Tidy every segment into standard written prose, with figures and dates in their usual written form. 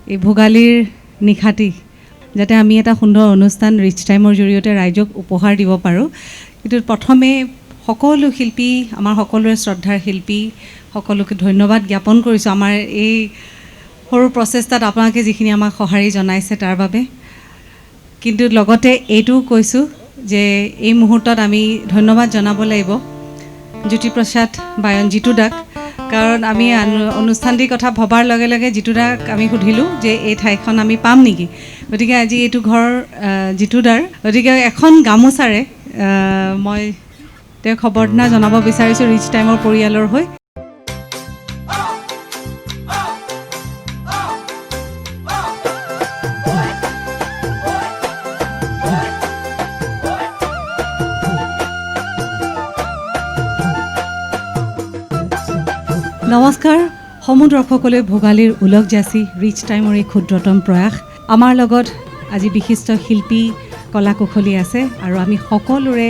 এই ভোগালীৰ নিশাটি যাতে আমি এটা সুন্দৰ অনুষ্ঠান ৰিচ টাইমৰ জৰিয়তে ৰাইজক উপহাৰ দিব পাৰোঁ। কিন্তু প্ৰথমে সকলো শিল্পী, আমাৰ সকলোৰে শ্ৰদ্ধাৰ শিল্পী সকলোকে ধন্যবাদ জ্ঞাপন কৰিছোঁ আমাৰ এই সৰু প্ৰচেষ্টাত আপোনালোকে যিখিনি আমাক সঁহাৰি জনাইছে তাৰ বাবে। কিন্তু লগতে এইটোও কৈছোঁ যে এই মুহূৰ্তত আমি ধন্যবাদ জনাব লাগিব জ্যোতিপ্ৰসাদ বায়ন জিতু দাক, কাৰণ আমি অনুষ্ঠানটিৰ কথা ভবাৰ লগে লগে জিতু দাক আমি সুধিলোঁ যে এই ঠাইখন আমি পাম নেকি, গতিকে আজি এইটো ঘৰ জিতু দাৰ, গতিকে এখন গামোচাৰে মই তেওঁক খবৰদিনা জনাব বিচাৰিছোঁ ৰিচ টাইমৰ পৰিয়ালৰ হৈ। নমস্কাৰ সমূহ দৰ্শকলৈ ভোগালীৰ ওলগ যাচি ৰিচ টাইমৰ এই ক্ষুদ্ৰতম প্ৰয়াস। আমাৰ লগত আজি বিশিষ্ট শিল্পী কলা কুশলী আছে আৰু আমি সকলোৰে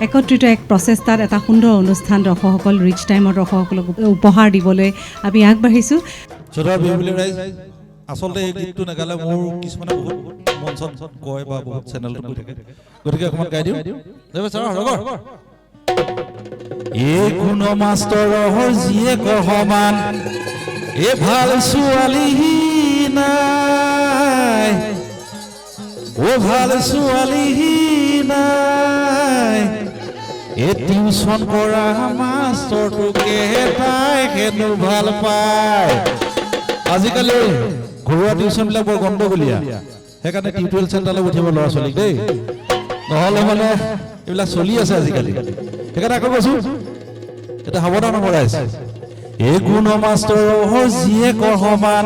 একত্ৰিত এক প্ৰচেষ্টাত এটা সুন্দৰ অনুষ্ঠান দৰ্শকসকল ৰিচ টাইমৰ দৰ্শকসকলক উপহাৰ দিবলৈ আমি আগবাঢ়িছোঁ। আচলতে এই গীতটো নাগালে মোৰ কিছুমানে বহুত মঞ্চত কয় বা বহুত চেনেলত কৈ থাকে, গতিকে অকণমান গাই দিওঁ। এই কোন মাষ্টৰৰ জীয়েকৰ সমান এই ভাল ছোৱালী নাই, অ ভাল ছোৱালী নাই, এই টিউচন কৰা মাষ্টৰটোকে তাই হেনো ভাল পায়। আজিকালি ঘৰুৱা টিউচনবিলাক বৰ গণ্ডগোলীয়া, সেইকাৰণে টিউটৰিয়েল চেণ্টাৰলৈ পঠিয়াব ল'ৰা ছোৱালীক দেই, নহ'লে মানে এইবিলাক চলি আছে আজিকালি। সেইকাৰণে আকৌ কৈছোঁ এটা সাৱধান কৰাইছে। এই গুণ মাষ্টৰৰ জীয়েকৰ সমান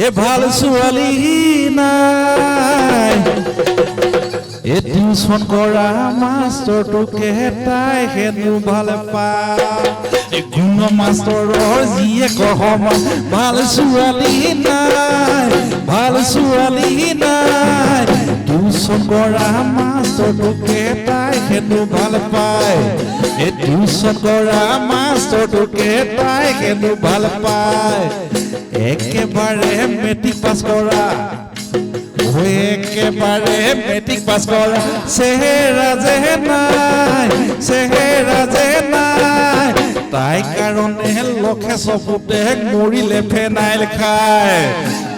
এই ভাল ছোৱালী নাই, এই টিউচন কৰা মাষ্টৰটোকে তাই হেনো ভাল পায়। এই গুণ মাষ্টৰৰ জীয়েকৰ সমান ভাল ছোৱালী নাই, ভাল ছোৱালী নাই, টিউচন কৰা মাষ্টৰটোকে তাই হেনো ভাল পায়। এই টিউচন কৰা মাষ্টৰটোকে তাই হেনো ভাল পায়। একেবাৰে মেট্ৰিক পাছ কৰা, একেবাৰে মেট্ৰিক পাছ কৰা, চেহেৰা যে নাই, চেহেৰা যে নাই, তাই কাৰণে লখে চকুতে মৰিলে ফেনাইল খায়,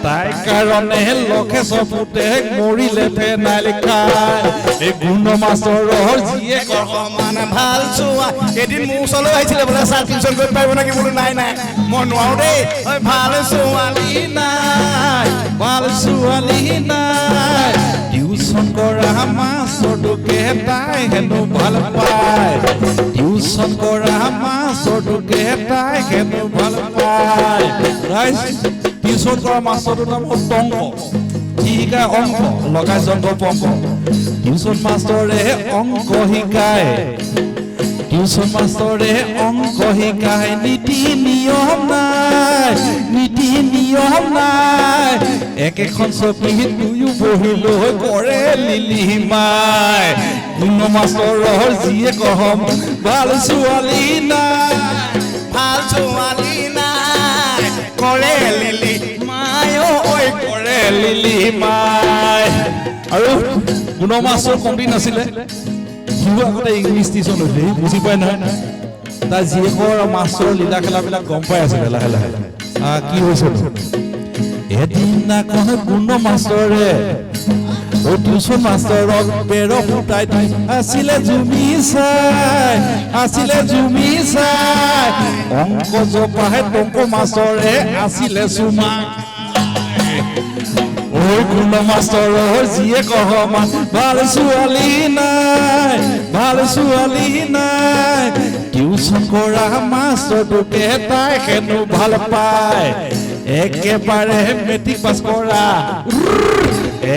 তাই কাৰণে লখে চকুতে মৰিলে ফেনাইল খায়। এই গুণ মাষ্টৰৰ জীয়েকৰ সমান ভাল ছোৱা। এদিন মোৰ ওচৰলৈ আহিছিলে বোলে, ছাৰ টিউচন কৰিব পাৰিব নেকি? বোলো নাই নাই মই নোৱাৰো দেই। ভাল ছোৱালী নাই, ভাল ছোৱালী নাই, টিউচন কৰা মাষ্টৰটোকে তাই হেনো ভাল পায়, টিউচন কৰা মাষ্টৰটোকে তাই হেনো ভাল পায়। টিউচন কৰা মাষ্টৰটোৰ নাম হ'ল টংক, সি শিকায় অংক, লগাই জংক পংক। টিউচন মাষ্টৰে অংক শিকায়, টিউচন মাষ্টৰে অংক শিকায়, নীতি নিয়ম নাই, নীতি নিয়ম নাই, একেখন চকীত দুয়ো বহি লৈ কৰে লিলিমাই। গুণ মাষ্টৰৰ জীয়েকৰ সমান ভাল ছোৱালী নাই, ভাল ছোৱালী নাই, কৰে লিলি মাই, ঐ কৰে লিলি মাই। আৰু গুণ মাষ্টৰ কমপ্লিট নাছিলে, সিও আগতে ইংলিছ টিউচন লৈছিলে, সি বুজি পায় নহয়, তাৰ জীয়েকৰ মাষ্টৰৰ লীলা খেলাবিলাক গম পাই আছিলে লাহে লাহে কি হৈছে। এদিনাখন গুণ মাষ্টৰে টিউচন মাষ্টৰক বেৰ ফুটাই দি আছিলে জুমি চাই, আছিলে জুমি চাই, অংক জপাহে টংক মাষ্টৰে আছিলে চুমা। ঐ গুণ মাষ্টৰৰ জীয়েকৰ সমান ভাল ছোৱালী নাই, ভাল ছোৱালী নাই, টিউচন কৰা মাষ্টৰটোকে তাই হেনো ভাল পায়। একেবাৰে মেট্ৰিক পাছ কৰা,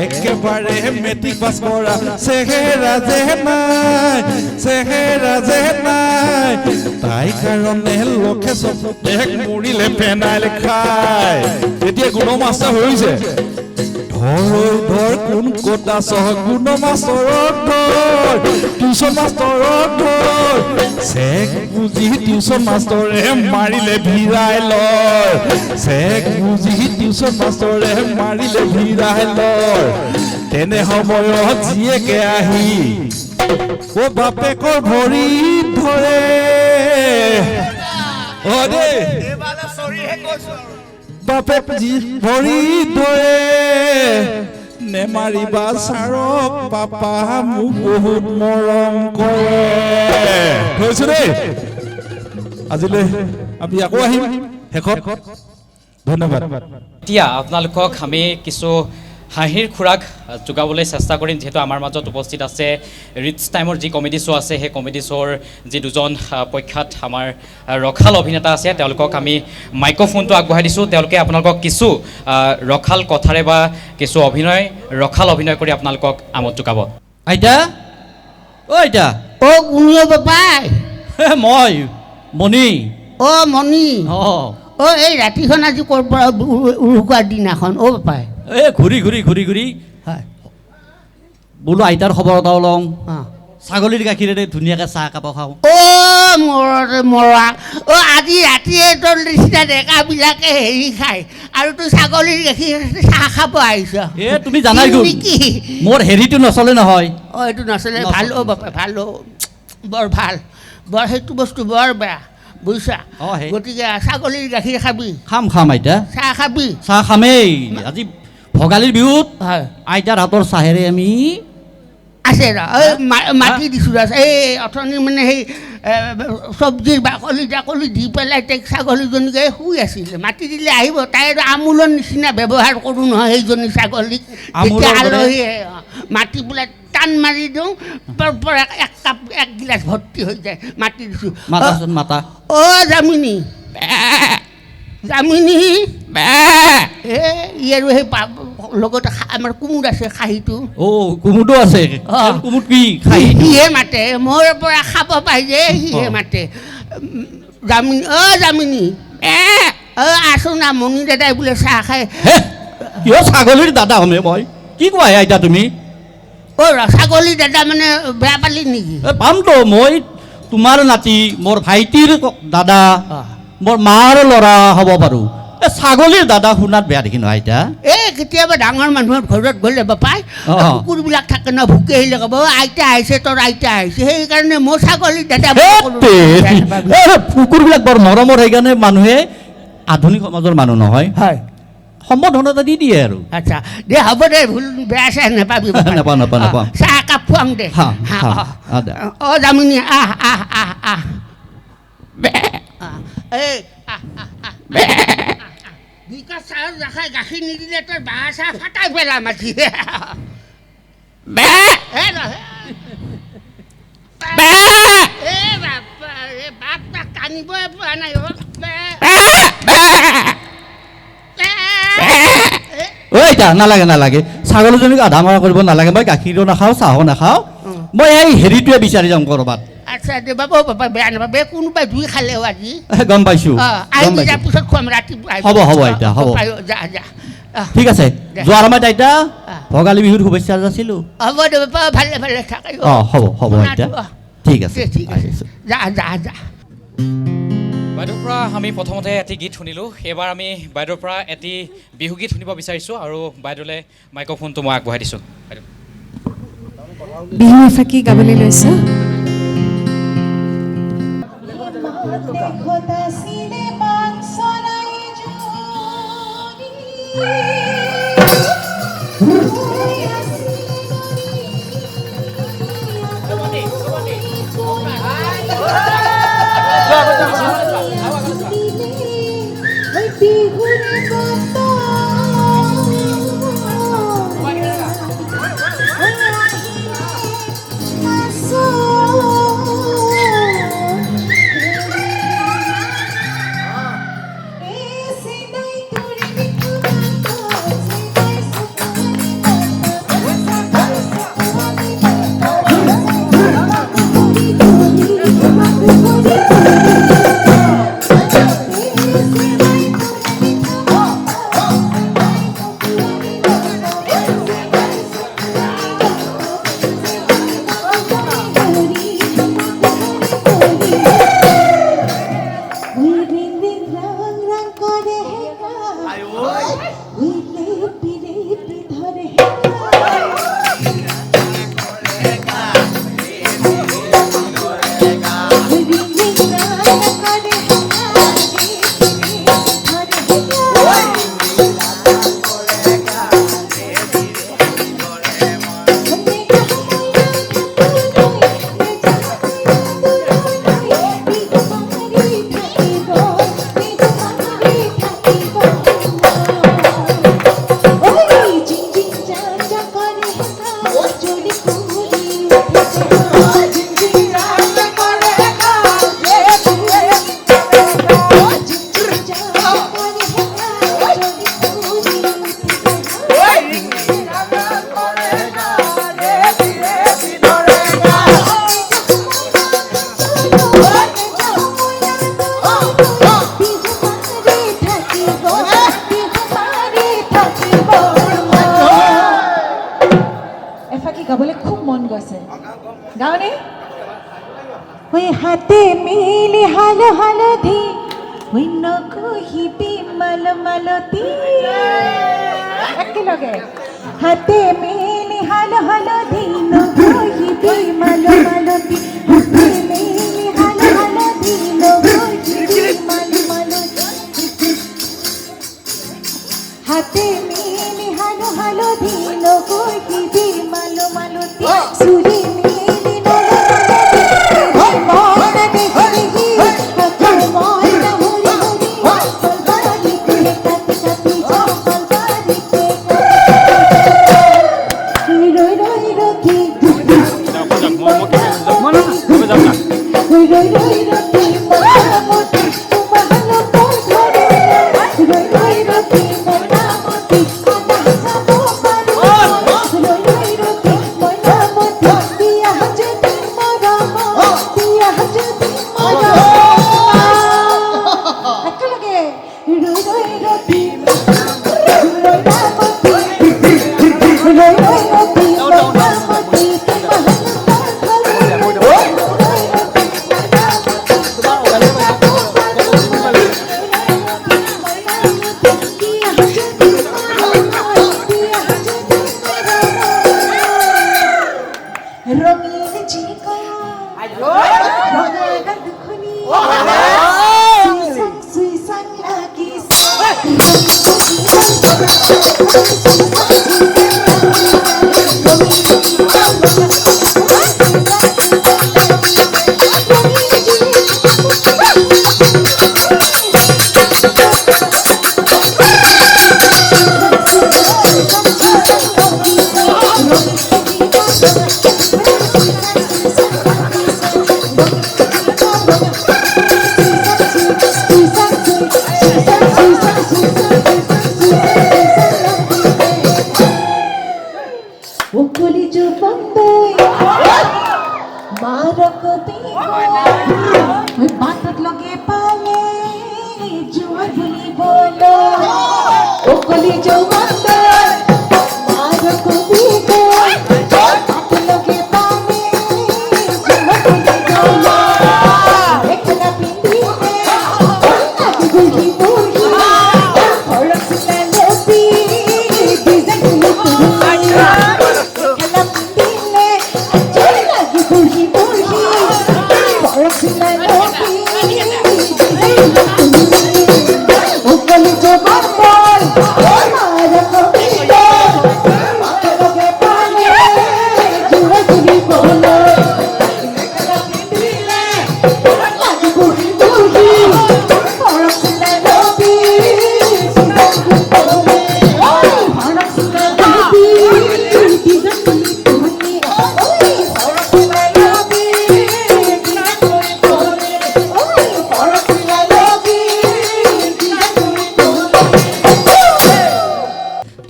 একেবাৰে মেট্ৰিক পাছ কৰা, চেহেৰা যে নাই, চেহেৰা যে নাই, তাই কাৰণে লখে চকুতে মৰিলে ফেনাইল খায়। এতিয়া গুণ মাষ্টাৰ হৈছে, ধৰ কোন কটা চহ গুণ মাষ্টৰক ধৰ টিউচন মাষ্টৰক ধৰ চেক বুজি টিউচন মাষ্টৰে মাৰিলে ভিৰাই লয় চেক বুজি টিউচন মাষ্টৰে মাৰিলে ভিৰাই লয় তেনে সময়ত জীয়েকে আহি ও বাপেকৰ ভৰি ধৰে বাপেক ভৰি ধৰে নেমাৰিবা ছাৰক পাপা মোক বহুত মৰম কৰে কৈছো দেই আজিলৈ আমি আকৌ আহিম শেষত ধন্যবাদ এতিয়া আপোনালোকক আমি কিছু হাঁহিৰ খোৰাক যোগাবলৈ চেষ্টা কৰিম যেহেতু আমাৰ মাজত উপস্থিত আছে ৰিচ টাইমৰ যি কমেডি শ্ব' আছে সেই কমেডি শ্ব'ৰ যি দুজন প্ৰখ্যাত আমাৰ ৰখাল অভিনেতা আছে তেওঁলোকক আমি মাইক্ৰফোনটো আগবঢ়াই দিছোঁ তেওঁলোকে আপোনালোকক কিছু ৰখাল কথাৰে বা কিছু ৰখাল অভিনয় কৰি আপোনালোকক আমোদ যোগাব আইতা অ আইতা অ কোনিও বাপাই মই মণি অ মণি অ অ এই ৰাতিখন আজি ক'ৰ পৰা উৰুকাৰ দিনাখন অ বাপাই এই ঘূৰি হয় বোলো আইতাৰ খবৰ এটাও লওঁ অঁ ছাগলীৰ গাখীৰেৰে ধুনীয়াকৈ চাহ একাপ খাওঁ অ' মৰা অ' আজি ৰাতিয়ে তোৰ নিচিনা ডেকাবিলাকে হেৰি খায় আৰু তোৰ ছাগলীৰ গাখীৰ চাহ খাব আহিছ এ তুমি জানাই কি মোৰ হেৰিটো নচলে নহয় অ' এইটো নচলে ভাল অ' বাপা ভাল অ' বৰ ভাল বৰ সেইটো বস্তু বৰ বেয়া বুজিছা গতিকে ছাগলীৰ গাখীৰ খাবি খাম আইতা চাহ খাবি চাহ খামেই আজি ভোগালীৰ বিহুত হয় আইতাৰ হাতৰ চাহেৰে আমি আছে ৰ মাটি দিছোঁ এই অথনি মানে সেই চব্জিৰ বাকলি দি পেলাই তাইক ছাগলীজনীকে শুই আছিলে মাটি দিলে আহিব তাই আমোলৰ নিচিনা ব্যৱহাৰ কৰোঁ নহয় সেইজনী ছাগলীক যেতিয়া আলহী মাটি বোলে টান মাৰি দিওঁ পৰা এক গিলাচ ভৰ্তি হৈ যায় মাটি দিছোঁ মাতা অ' যামিনী এই আৰু সেই লগতে আমাৰ কুমুদ আছে খাহীটো অ' কুমুদো আছে কুমুদ কি খাই সিহে মাতে মোৰ পৰা খাব পাই যে সিহে মাতে যামিনী যামিনী আছো না মণি দাদাই বোলে চাহ খাই কিয় ছাগলীৰ দাদা হমে মই কি কোৱা আইতা তুমি ছাগলী দাদা মানে বেয়া পালি নেকি পামতো মই তোমাৰ নাতি মোৰ ভাইটিৰ দাদা মোৰ মাৰ ল'ৰা হ'ব পাৰোঁ ছাগলীৰ দাদা শুনাত বেয়া দেখি নহয় আইতা কেতিয়াবা ডাঙৰ মানুহৰ ঘৰত গ'লে বাপাই কুকুৰবিলাক থাকে ন ভুকি আহিলে ক'ব আইতা আহিছে তোৰ আইতা আহিছে সেইকাৰণে মোৰ ছাগলীৰ দাদা কুকুৰবিলাক বৰ মৰমৰ সেইকাৰণে মানুহে আধুনিক সমাজৰ মানুহ নহয় হয় সম্বোধন এটা দি দিয়ে আৰু আচ্ছা দে হ'ব দে ভুল বেয়া চেয়া নাপাবি নাপাওঁ চাহ একাপ খুৱাম দে অ যামিনী আহ এই বিকাশ চাহৰ ৰাখাই গাখীৰ নিদিলে তই বাঁহ চাহ ফাটাই পেলাম আজি বাপ তাক কানিবই পোৱা নাই আইতা নালাগে ছাগলীজনীক আধা মৰা কৰিব নালাগে মই গাখীৰো নাখাওঁ চাহো নাখাওঁ মই এই হেৰিটোৱে বিচাৰি যাম ক'ৰবাত আচ্ছা দে বাবু বাবা বেয়া নাপাবে কোনোবাই ধুই খালেও আজি গম পাইছোঁ পিছত খুৱাম ৰাতিপুৱা হ'ব আইতা হ'ব যা ঠিক আছে যোৱাৰ সময়ত আইতা ভোগালী বিহুৰ শুভেচ্ছা যাচিলোঁ হ'ব দে বাবা ভালে থাকে হ'ব আইতা ঠিক আছে যা বাইদেউৰ পৰা আমি প্ৰথমতে এটি গীত শুনিলোঁ এইবাৰ আমি বাইদেউৰ পৰা এটি বিহু গীত শুনিব বিচাৰিছোঁ আৰু বাইদেউলৈ মাইক্ৰফোনটো মই আগবঢ়াই দিছোঁ বাইদেউ বিহু এফাকি গাবলৈ লৈছোঁ গাবলৈ খুব মন গৈছে গাওঁনে ঐ হাতে মিলি হাল হালধি শূন্য কহিবি মাল মালতী একেলগে হাতে মিলি হাল হালধি নকহিবি মাল মালতী হাতে মিলি হাল হালধি নকহিবি মাল মালতী হাতে মিলি হাল হালধি নকহিবি মাল মালতী চুৰি মিলি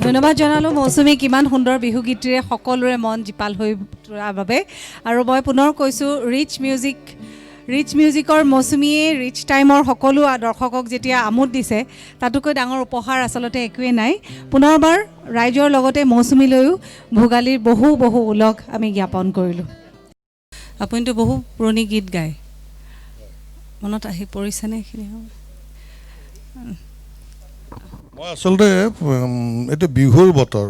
ধন্যবাদ জনালোঁ মৌচুমী কিমান সুন্দৰ বিহু গীতেৰে সকলোৰে মন জীপাল হৈ তোলাৰ বাবে আৰু মই পুনৰ কৈছোঁ ৰিচ মিউজিকৰ মৌচুমীয়ে ৰিচ টাইমৰ সকলো দৰ্শকক যেতিয়া আমোদ দিছে তাতোকৈ ডাঙৰ উপহাৰ আচলতে একোৱেই নাই পুনৰবাৰ ৰাইজৰ লগতে মৌচুমীলৈও ভোগালীৰ বহু উলগ আমি জ্ঞাপন কৰিলোঁ আপুনিতো বহু পুৰণি গীত গায় মনত আহি পৰিছেনে এইখিনি মই আচলতে এইটো বিহুৰ বতৰ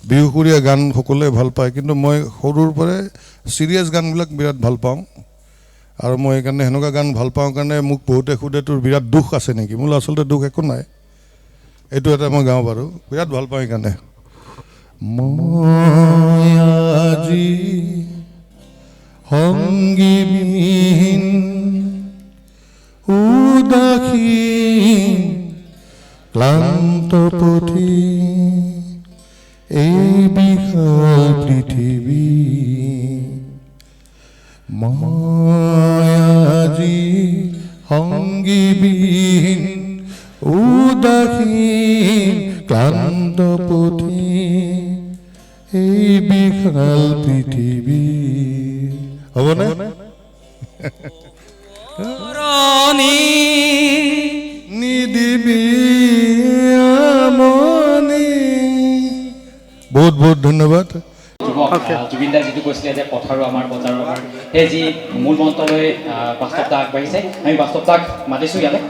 বিহুকুৰীয়া গান সকলোৱে ভাল পায় কিন্তু মই সৰুৰ পৰাই চিৰিয়াছ গানবিলাক বিৰাট ভাল পাওঁ আৰু মই সেইকাৰণে সেনেকুৱা গান ভাল পাওঁ কাৰণে মোক বহুতে সোধে তোৰ বিৰাট দুখ আছে নেকি মোৰ আচলতে দুখ একো নাই এইটো এটা মই গাওঁ বাৰু বিৰাট ভাল পাওঁ সেইকাৰণে মই আজি সংগীবিহীন উদাসীন ক্লান্ত পথি এই বিশাল পৃথিৱী মই আজি সংগীবিহীন উদাসীন ক্লান্ত পথি এই বিশাল পৃথিৱী হ'বনে নিদিবি আমনি বহুত ধন্যবাদ যুৱক জুবিন দাই যিটো কৈছিলে যে পথাৰো আমাৰ বজাৰো আমাৰ সেই যি মূল মন্ত্ৰলৈ বাস্তৱ দা আগবাঢ়িছে আমি বাস্তৱ দাক মাতিছোঁ ইয়ালৈ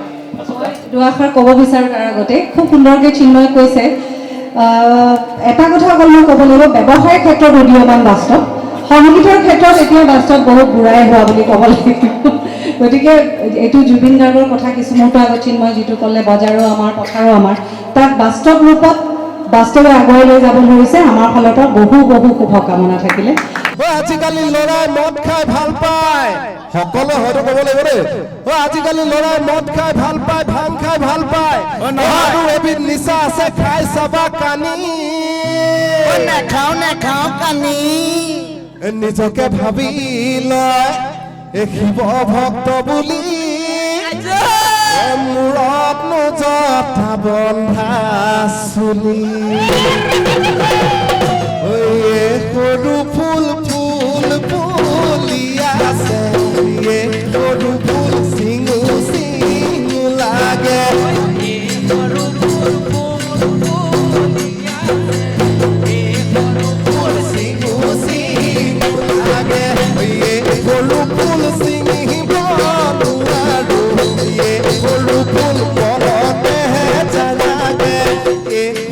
দুআষাৰ ক'ব বিচাৰোঁ তাৰ আগতে খুব সুন্দৰকৈ চিন্ময় কৈছে এটা কথা অকল মই ক'ব লাগিব ব্যৱসায়ৰ ক্ষেত্ৰত উদীয়মান বাস্তৱ সংগীতৰ ক্ষেত্ৰত এতিয়া বাস্তৱ বহুত বুঢ়াই হোৱা বুলি ক'ব লাগিব গতিকে এইটো জুবিন গাৰ্গৰ কথা কিছু মুহূৰ্ত আগত চিন্ময় যিটো ক'লে বজাৰো আমাৰ পথাৰো আমাৰ তাক বাস্তৱ ৰূপত বাস্তৱে আগুৱাই লৈ যাব ধৰিছে আমাৰ ফালৰ পৰা বহু বহু শুভকামনা থাকিলে আজিকালি ল'ৰাই মদ খাই ভাল পায় সকলো হয়তো ক'ব লাগিব দেই আজিকালি ল'ৰাই মদ খাই ভাল পায় ভাং খাই ভাল পায় আৰু এবিধ নিচা আছে খাই চাবা কানি নেখাওঁ কানি নিজকে ভাবি লয় শিৱ ভক্ত বুলি মূৰত নোজতা বন্ধা চুলি সৰু ফুল ফুল ফুলি আছে সৰু ফুল চিঙু চিঙু লাগে সৰু ফুল চিঙু চিঙু লাগে সৰু ফুল চিঙিব নোৱাৰো সৰু ফুল পৰতেহে জানাগে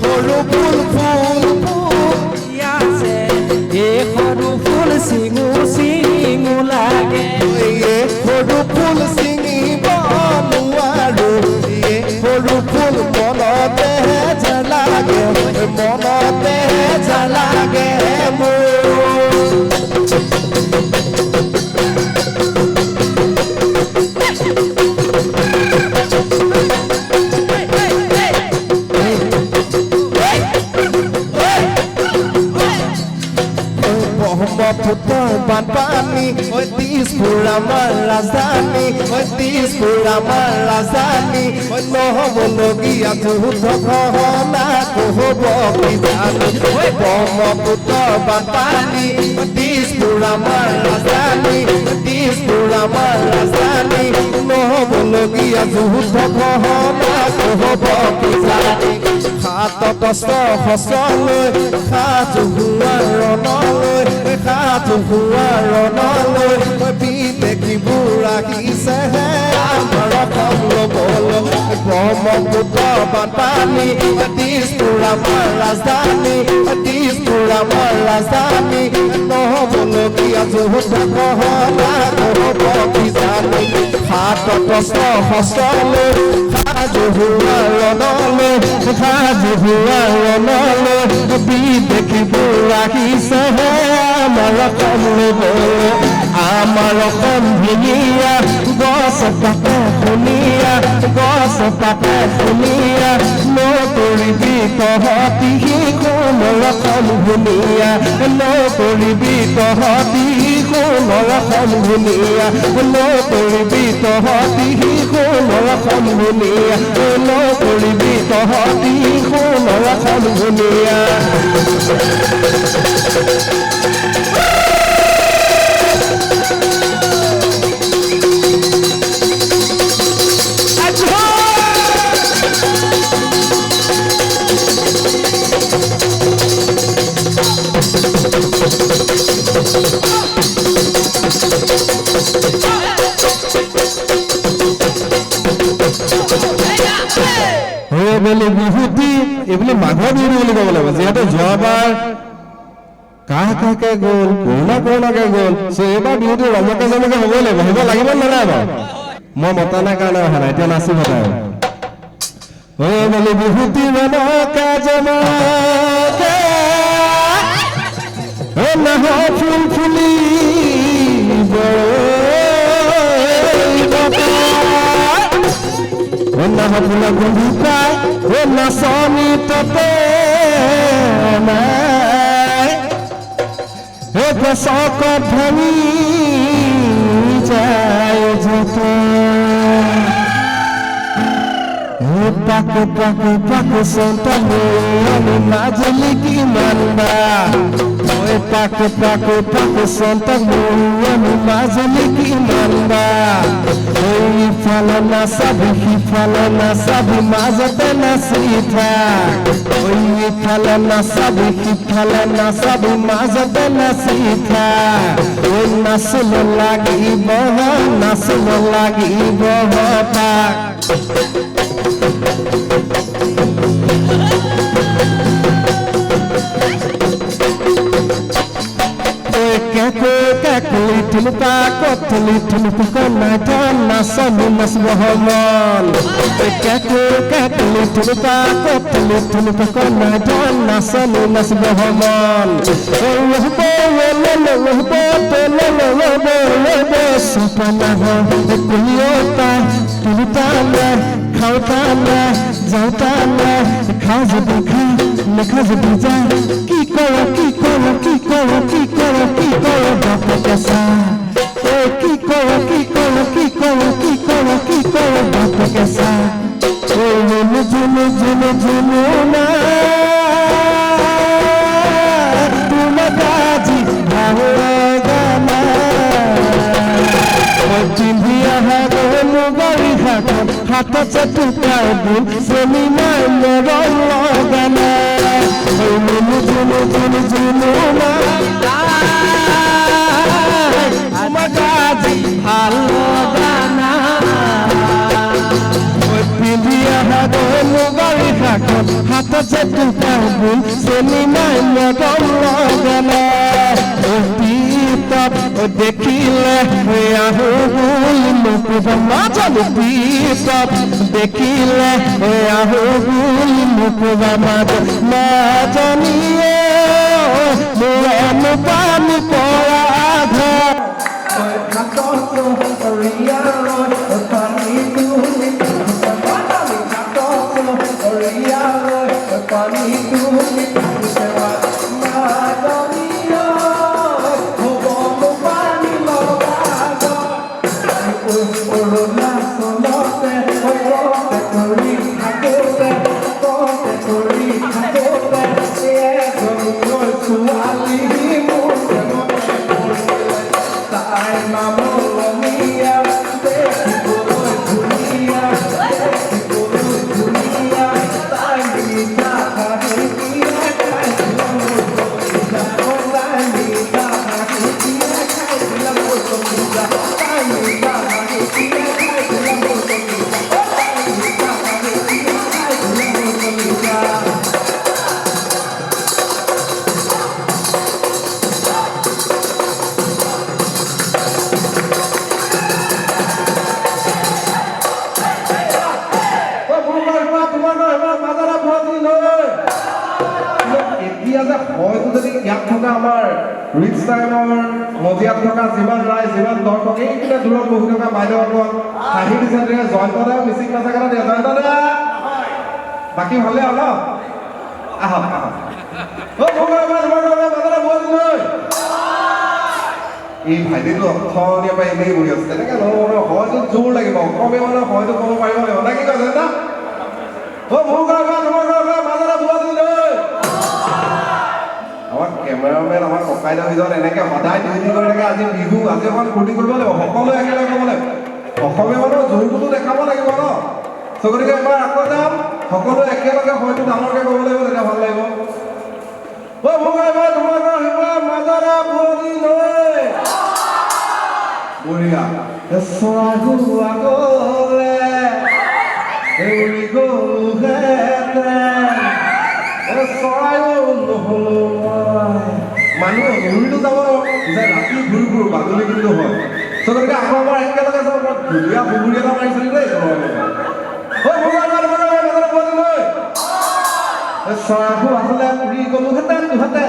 সৰু ফুল ফুল ফুলি আছে সৰু ফুল চিঙু চিঙু লাগে সৰু ফুল চিঙিব নোৱাৰো সৰু ফুল মনতেহে জালাগে মনতেহে জালাগে মোৰ ব্ৰহ্মপুত্ৰৰ বানপানী দিছপুৰ আমাৰ ৰাজধানী দিছপুৰ আমাৰ ৰাজধানী নহ'বলগীয়া যুদ্ধ ঘটনা ক'ব কিজানি ব্ৰহ্মপুত্ৰৰ বানপানী দিছপুৰ আমাৰ ৰাজধানী দিছপুৰ আমাৰ ৰাজধানী নহ'বলগীয়া যুদ্ধ ঘটনা ক'ব কিজানি হাতত শস্ত্ৰলৈ সাজু হোৱাৰ ৰণলৈ সাজু হোৱাৰ ৰণলৈ বিদেশীবোৰ আহিছেহে আমাৰ অসম ল'বলৈ ব্ৰহ্মপুত্ৰ বানপানী দিছপুৰ আমাৰ ৰাজধানী দিছপুৰ আমাৰ ৰাজধানী নহ'বলগীয়া যুদ্ধ ঘটনা ক'ব কিজানি হাতত শস্ত্ৰলৈ সাজু হোৱাৰ ৰণলৈ সাজু হোৱাৰ ৰণলৈ বিদেশীবোৰ আহিছেহে আমাৰ অসম ল'বলৈ আমাৰ অসম ধুনীয়া গছ পাতে ধুনীয়া গছ পাতে ধুনীয়া নকৰিবি তহঁতি সোণৰ অসম ধুনীয়া নকৰিবি তহঁতি সোণৰ অসম ধুনীয়া নকৰিবি তহঁতি সোণৰ অসম ধুনীয়া নকৰিবি তহঁতি সোণৰ অসম ধুনীয়া বিহুতি এইবুলি মাঘৰ বিহু বুলি ক'ব লাগিব যিহেতু যোৱাবাৰ কাহ কাহকে গ'ল কৰোণাকে গ'ল এইবাৰ বিহুটো ৰমকে জমকে হ'বই লাগিব হ'ব লাগিব নালাগে বাৰু মই মতা নাই কাৰণে অহা নাই এতিয়া নাচিব তাই বলি বিহুতি ৰমকে জমকে নাহ ফুল ফুলি নাহ ফুলা গন্ধু পাই নাচনি ততে নাই গছক ভাঙি যায় যত পাকো পাকো পাকো সন্তানে আমি মাজুলি কি মানবা ওই পাকো পাকো পাকো সন্তানে আমি মাজুলি কি মানবা ওই ফালে নাচাবি সিফালে নাচাবি মাজতে নাচি থাক ওই ফালে নাচাবি সিফালে নাচাবি মাজতে নাচি থাক ওই নাচিব লাগিব নাচিব লাগিব তাক Tulpa kotuli tulpa nadan nasamu nasbohamon kakuli tulpa kotuli tulpa nadan nasamu nasbohamon supanaha kuliota tulutana khautana jautana khazbukha nakhazbuja ki koro ki koro ki koro ki koro ki koro bapakasa ki koro ki koro ki koro ki koro ki koro bapakasa junu junu junu junu na tumagaji bhagana Tindia hago mugari hago hata chatuka bul semi mai moron logana junu junu junu junu na tumagaji bhagana Tindia hago mugari hago hata chatuka bul semi mai moron logana দেখিলে আহো বুলি মুকুবা মাজনী পিতত দেখিলে আহো বুলি মুকুবা মাজনীয়ে মৰম পানী পৰা ঘৰ ৰিচ টাইমৰ মজিয়াত থকা যিমান ৰাইজ যিমান দৰ্শক এইপিনে দূৰত বহি থকা বাইদেউসকল হাঁহি দিছে জয়ন্তদা মিচিং নাচাকাটা দিয়া জয়ন্তদা বাকী ভালে আৰু ন আহক এই ভাইটিটো অথনিৰ পৰা এনেই বহি আছে তেনেকৈ নহ'ব হয়তো জোৰ লাগিব অসমীয়া মানুহ হয়তো ক'ব পাৰিব লাগিব নে কি কয় জয়ন্ত আমাৰ কেমেৰামেন আমাৰ ককাইদেউ ভিতৰত এনেকৈ সদায় ডিউটি কৰি থাকে আজি বিহু আজি অকণ ফূৰ্তি কৰিব লাগিব সকলোৱে একেলগে ক'ব লাগিব অসমীয়া মানুহৰ জোৰটোতো দেখাব লাগিব ন গতিকে এবাৰ আকৌ যাম সকলোৱে একেলগে হয়তো ডাঙৰকৈ ক'ব লাগিব তেতিয়া ভাল লাগিব বঢ়িয়া মানুহ ঘূৰিটো যাব যে ৰাতি ঘূৰি ফুৰো বাদুলি কিন্তু হয় গতিকে আকৌ আমাৰ একেলগে যাব ধুনীয়া পুখুৰী এটা মাৰিছিলো দেই চৰাইবোৰ আচলতে উৰি গলোহেঁতেন তুহঁতে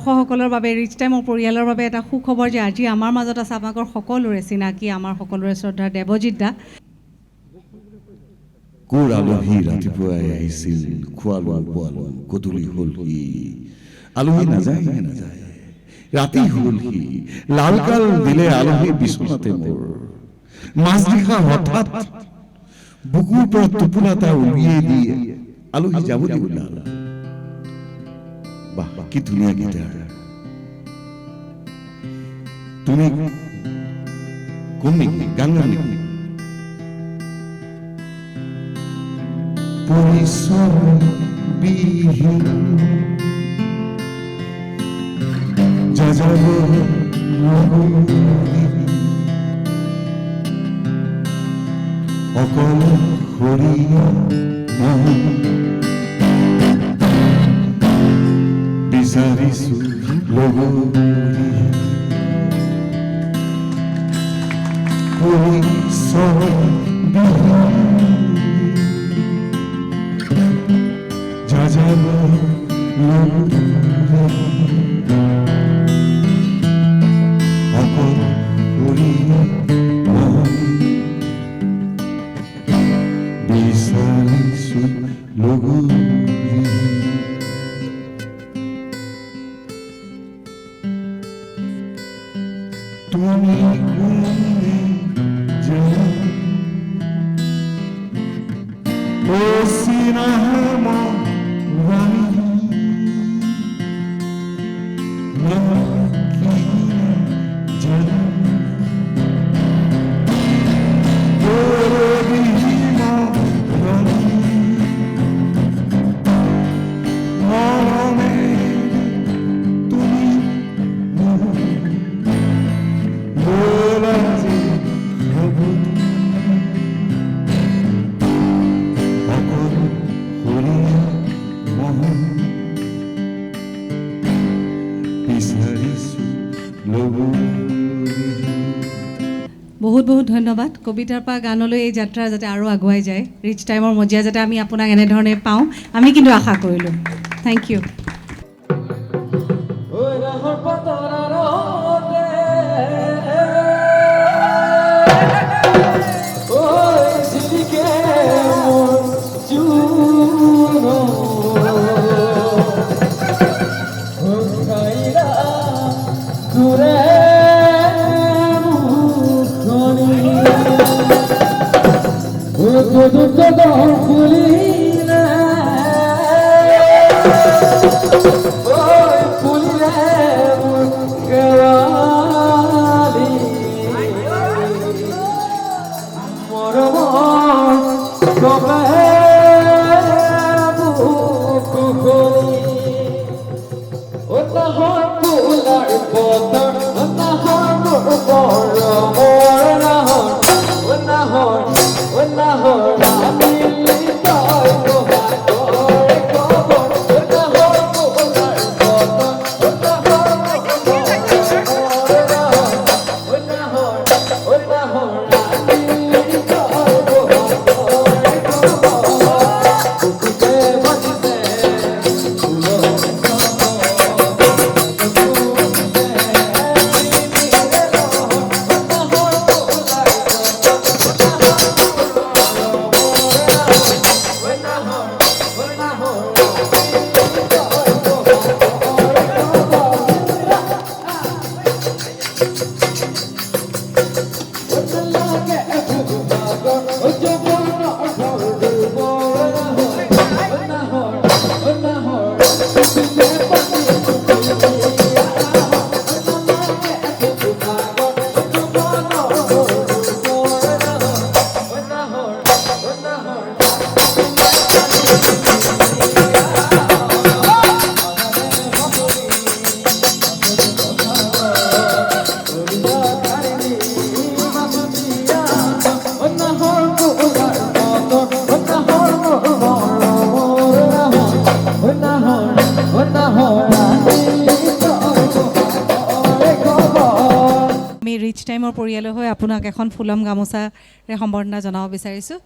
দৰ্শকসকলৰ বাবে ৰিচ টাইমৰ পৰিয়ালৰ বাবে এটা সুখবৰ যে আজি আমাৰ মাজত আছে আপোনালোকৰ সকলোৰে চিনাকি আমাৰ সকলোৰে শ্ৰদ্ধাৰ দেৱজিৎ দা কোৰ আলহী ৰাতিপুৱাই আহিছিল খোৱালো বোৱালো গধূলি হ'ল সি আলহী নাযায় ৰাতি হ'ল সি লালকাল দিলে আলহী বিচনাতে মোৰ মাজনিশা হঠাৎ বুকুৰ পৰা টোপোলা এটা উলিয়াই দিয়ে আলহী যাবলৈ ওলাল বাহ কি ধুনীয়া গীটাৰ তুমি কোন নেকি গান গান নেকি পৰিচয় বিহীন যাযাব অকল হৰিয়া মন বিচাৰিছো লগৰী পৰিচয় বিহীন যাযাব অকল হৰিয়া মন বিচাৰিছো লগৰী তুমি কোনে জানা ও সিনামা রানী না কি জানা ও বিহিমা রানী মরমে তুমি বলাজি হবু অকল হরিয়া মহন বিচাৰিছো লগৰী বহুত বহুত ধন্যবাদ কবিতাৰ পৰা গানলৈ এই যাত্ৰা যাতে আৰু আগুৱাই যায় ৰিচ টাইমৰ মজিয়া যাতে আমি আপোনাক এনেধৰণে পাওঁ আমি কিন্তু আশা কৰিলোঁ থেংক ইউ ৰিচ টাইমৰ পৰিয়ালৰ হৈ আপোনাক এখন ফুলম গামোচাৰে সম্বৰ্ধনা জনাব বিচাৰিছোঁ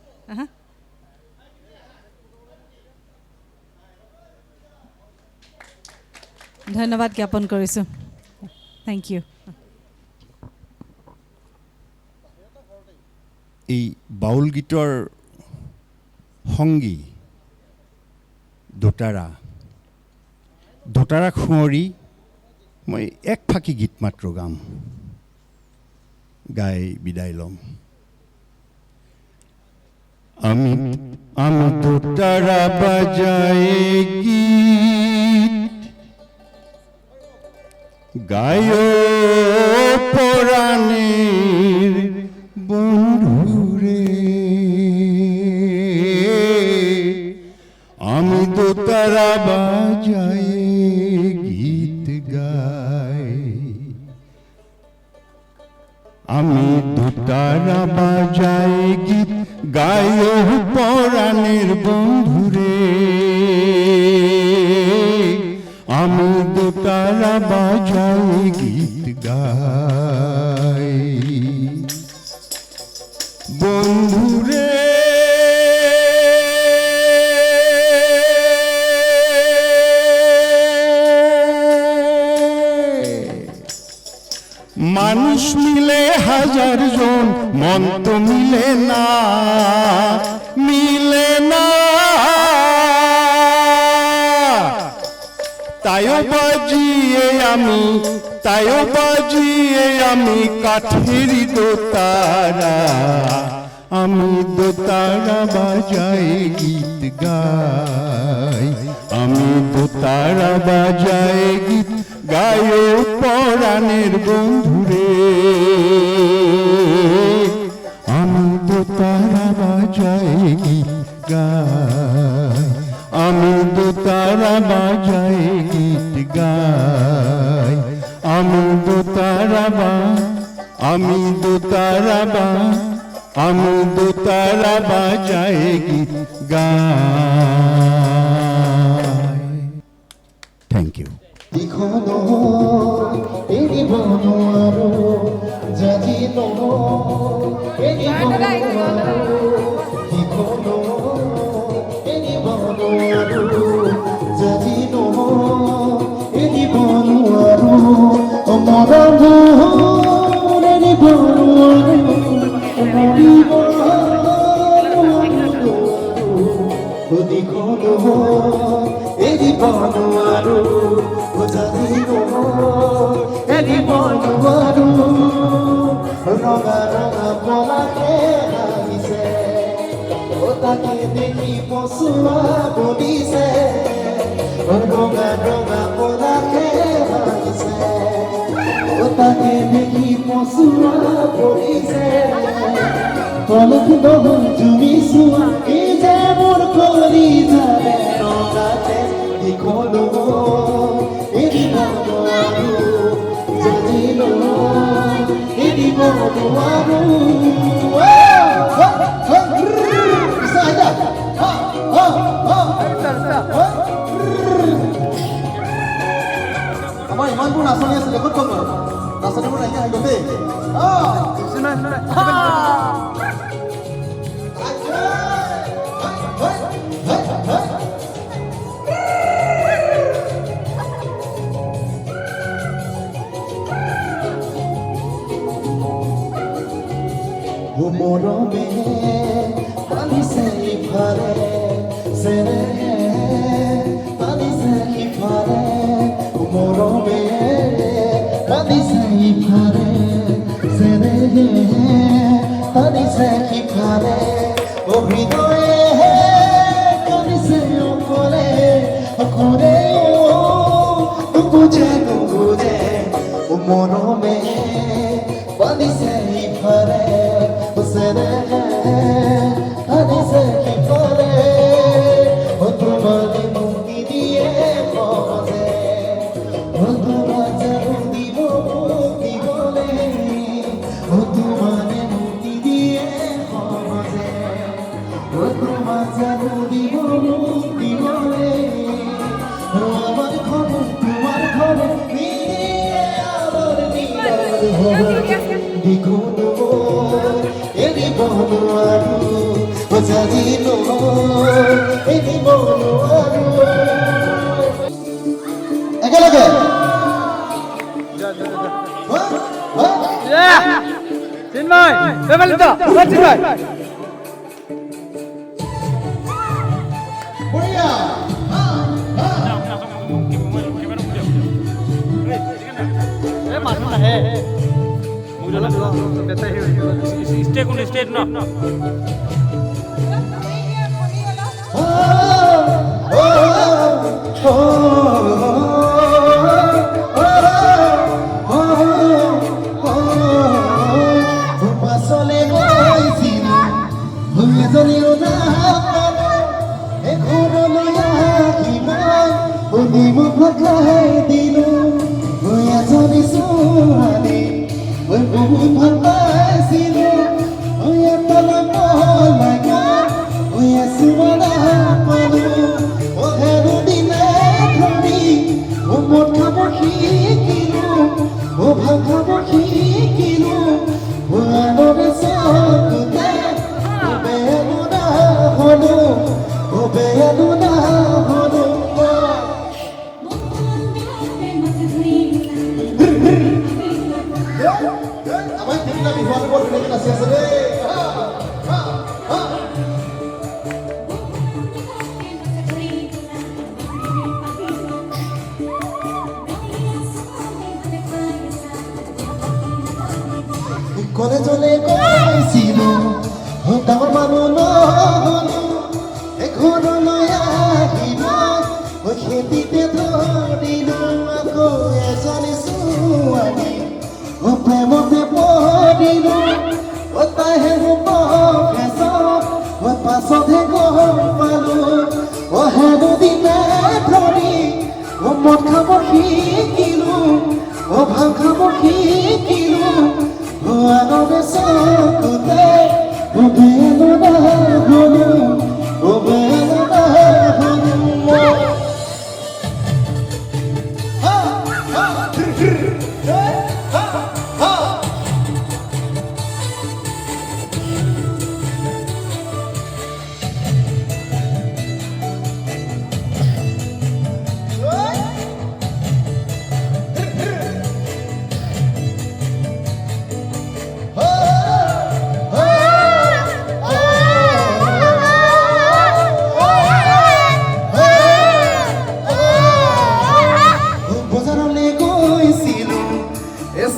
ধন্যবাদ জ্ঞাপন কৰিছোঁ থেংক ইউ এই বাউল গীতৰ সংগী দোতাৰা খুঁৱৰী মই এক ফাঁকি গীত মাত্ৰ গাম গাই বিদায় ল'ম আমি আমি দোতাৰা বাজাই গীত গায় পৰাণীৰ বন্ধুরে আমি দোতারা বাজাই গীত গাই আমি দোতারা বাজাই গীত গাই পরাণের বন্ধুরে আমি দোতারা বাজাই গীত গাই বন্ধুরে মানুষ মিলে হাজার জন মন তো মিলে না তাইও বাজিয়ে আমি কাঠের দোতারা আমি দোতারা বাজাই গীত গাই আমি দোতারা বাজাই গীত গাই পরাণের বন্ধুরে আমি দোতারা বাজাই গীত গাই আমি দোতারা বাজাই গীত গাই আমি দোতারা বাজাই গীত গাই থ্যাংক ইউ দেখি পশুয়া বলিছে রঙা রঙা পলাকে ভাগিছে তাকে দেখি পশুয়া বলিছে পলক দহন তুমি চোৱা এই যে মোৰ কৰি যাবে ৰঙাতে দিখলো এৰিব নোৱাৰো জানিলো এৰিব নোৱাৰো আমাৰ ইমানবোৰ নাচনি আছিলে ক'ত ক'ত বাৰু নাচনিবোৰ নাইকিয়া হৈ গ'ল দেই মৰমে পালিছে ইফালে চেনেহে পালিছে ইফালে মৰমে পালিছে ইফালে চেনেহে পালিছে ইফালে হৃদয়ে পালিছে অকলে অকলে নুবুজে মৰমে পালিছে ইফালে পালিছে ইফালে তোমালে মুক্তি দিয়ে মজে তোমার জানো দিব মুক্তি বলে তোমালে মুক্তি দিয়ে মজে তোমার জানো দিব মুক্তি বলে আমার ঘরে তোমার ঘরে মিলিয়ে আমার নিরাল হবে দ্বিগুণ এরিব নোৱাৰো জানিলো এৰিব নোৱাৰো একেলগে কলেজলে গৈছিলো ডাঙৰ মানুহ নহলো ঘৰলৈ আহিব খেতিতে ধৰিলো আকৌ এজনী ছোৱালী প্ৰেমতে পৰিলো তাইহে হ'ব পাছতহে গম পালো হেনো দিনে ধৰি মদ খাব শিকিলো ভাং খাব শিকিলো আগতে চকুতে বেলো নাহলো বেলো নাহলো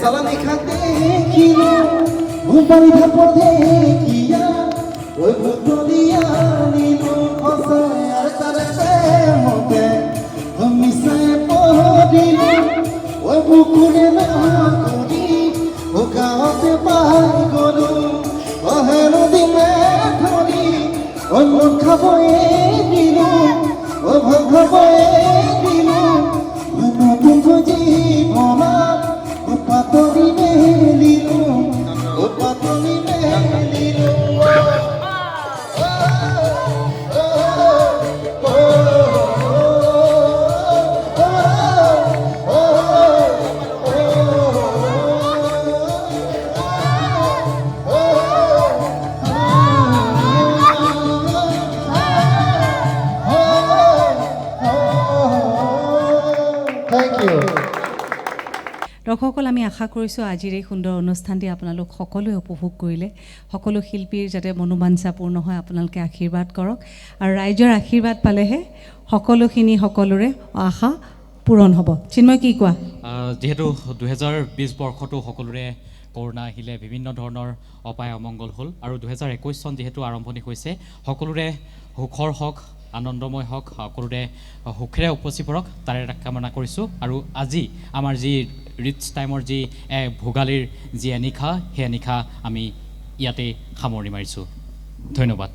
চালানি খাতে দেখিলো বাৰিষা পথে কিয়া বদলিয়া নিলো সঁচাই আৰু তাৰে প্ৰেমতে মিছাই পঢ়িলো বুকুৰে নাকৰি গাঁৱতে পাই গলো হেনো দিনে ধৰি মদ খাবয়ে দিলো ভাং খাবয়ে দিলো নতুন জীৱনত পাতলি মেলিলো পাতলি মেলিলো Thank you. দৰ্শকসকল আমি আশা কৰিছোঁ আজিৰ এই সুন্দৰ অনুষ্ঠানটি আপোনালোক সকলোৱে উপভোগ কৰিলে সকলো শিল্পীৰ যাতে মনোবাঞ্ছা পূৰ্ণ হয় আপোনালোকে আশীৰ্বাদ কৰক আৰু ৰাইজৰ আশীৰ্বাদ পালেহে সকলোৰে আশা পূৰণ হ'ব চিন্ময় কি কোৱা যিহেতু 2020 বৰ্ষটো সকলোৰে কৰোণা আহিলে বিভিন্ন ধৰণৰ অপায় অমংগল হ'ল আৰু 2021 চন যিহেতু আৰম্ভণি হৈছে সকলোৰে সুখৰ হওক আনন্দময় হওক সকলোৰে সুখেৰে উপচি পৰক তাৰে কামনা কৰিছোঁ আৰু আজি আমাৰ যি ৰিচ টাইমৰ যি ভোগালীৰ যি এনিশা সেই এনিশা আমি ইয়াতে সামৰণি মাৰিছোঁ ধন্যবাদ